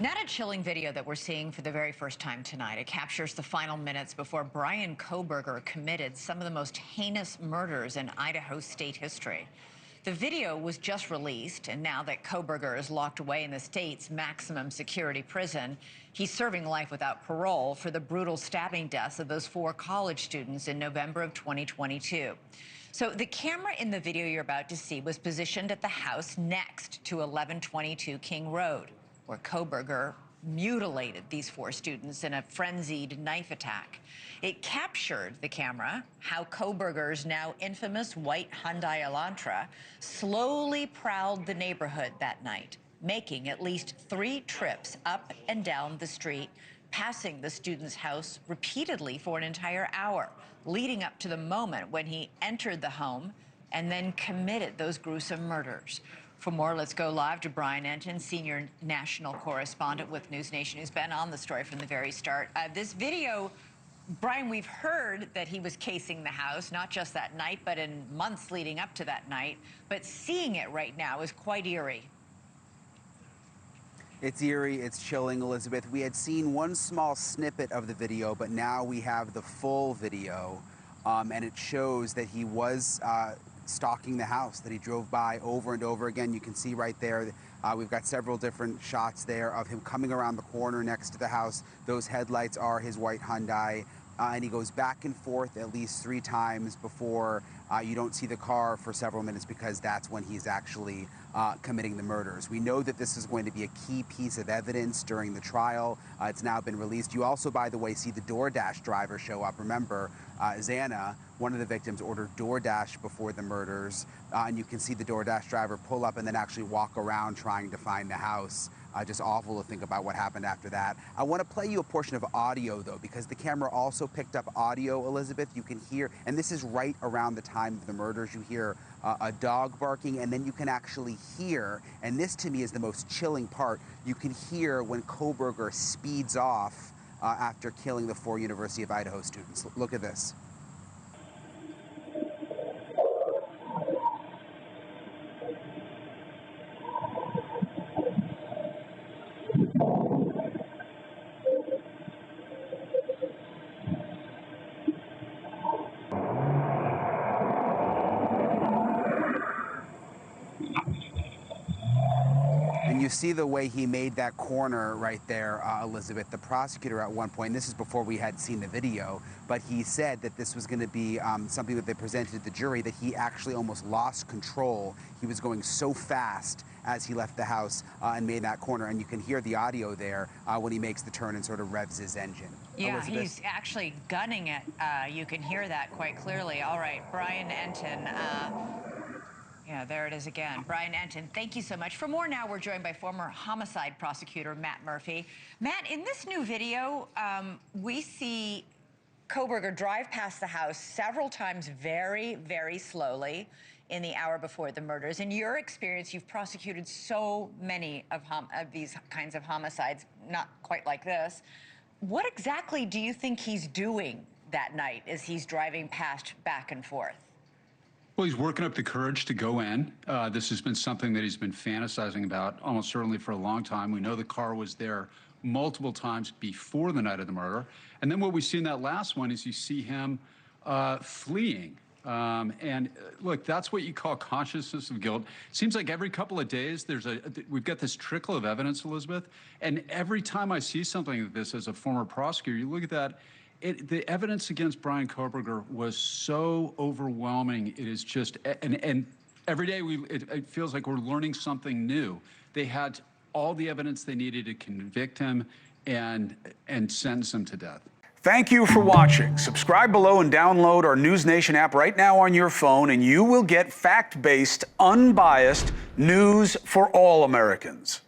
Not a chilling video that we're seeing for the very first time tonight. It captures the final minutes before Bryan Kohberger committed some of the most heinous murders in Idaho state history. The video was just released, and now that Kohberger is locked away in the state's maximum security prison, he's serving life without parole for the brutal stabbing deaths of those 4 college students in November of 2022. So the camera in the video you're about to see was positioned at the house next to 1122 King Road, where Kohberger mutilated these 4 students in a frenzied knife attack. It captured, the camera, how Kohberger's now infamous white Hyundai Elantra slowly prowled the neighborhood that night, making at least 3 trips up and down the street, passing the student's house repeatedly for an entire hour, leading up to the moment when he entered the home and then committed those gruesome murders. For more, let's go live to Bryan Kohberger, senior national correspondent with NewsNation, who's been on the story from the very start. This video, Bryan, we've heard that he was casing the house, not just that night, but in months leading up to that night. But seeing it right now is quite eerie. It's eerie, it's chilling, Elizabeth. We had seen one small snippet of the video, but now we have the full video, and it shows that he was stalking the house, that he drove by over and over again. You can see right there, we've got several different shots there of him coming around the corner next to the house. Those headlights are his white Hyundai, and he goes back and forth at least 3 times before you don't see the car for several minutes, because that's when he's actually committing the murders. We know that this is going to be a key piece of evidence during the trial. It's now been released. You also, by the way, see the DoorDash driver show up. Remember, Xana, one of the victims, ordered DoorDash before the murders, and you can see the DoorDash driver pull up and then actually walk around trying to find the house. Just awful to think about what happened after that. I want to play you a portion of audio, though, because the camera also picked up audio, Elizabeth. You can hear, and this is right around the time of the murders, you hear a dog barking, and then you can actually hear, and this to me is the most chilling part, you can hear when Kohberger speeds off after killing the 4 University of Idaho students. Look at this. And you see the way he made that corner right there, Elizabeth. The prosecutor at one point, and this is before we had seen the video, but he said that this was going to be something that they presented to the jury, that he actually almost lost control. He was going so fast as he left the house and made that corner. And you can hear the audio there when he makes the turn and sort of revs his engine. Yeah, Elizabeth? He's actually gunning it. You can hear that quite clearly. All right, Bryan Kohberger. Yeah, there it is again. Bryan Kohberger, thank you so much. For more now, we're joined by former homicide prosecutor Matt Murphy. Matt, in this new video, we see Kohberger drive past the house several times very, very slowly in the hour before the murders. In your experience, you've prosecuted so many of these kinds of homicides, not quite like this. What exactly do you think he's doing that night as he's driving past back and forth? Well, he's working up the courage to go in. This has been something that he's been fantasizing about almost certainly for a long time. We know the car was there multiple times before the night of the murder. And then what we see in that last one is you see him fleeing. And look, that's what you call consciousness of guilt. It seems like every couple of days we've got this trickle of evidence, Elizabeth. And every time I see something like this as a former prosecutor, you look at that, the evidence against Bryan Kohberger was so overwhelming. It is just, and every day it feels like we're learning something new. They had all the evidence they needed to convict him and sentence him to death. Thank you for watching. Subscribe below and download our NewsNation app right now on your phone, and you will get fact-based, unbiased news for all Americans.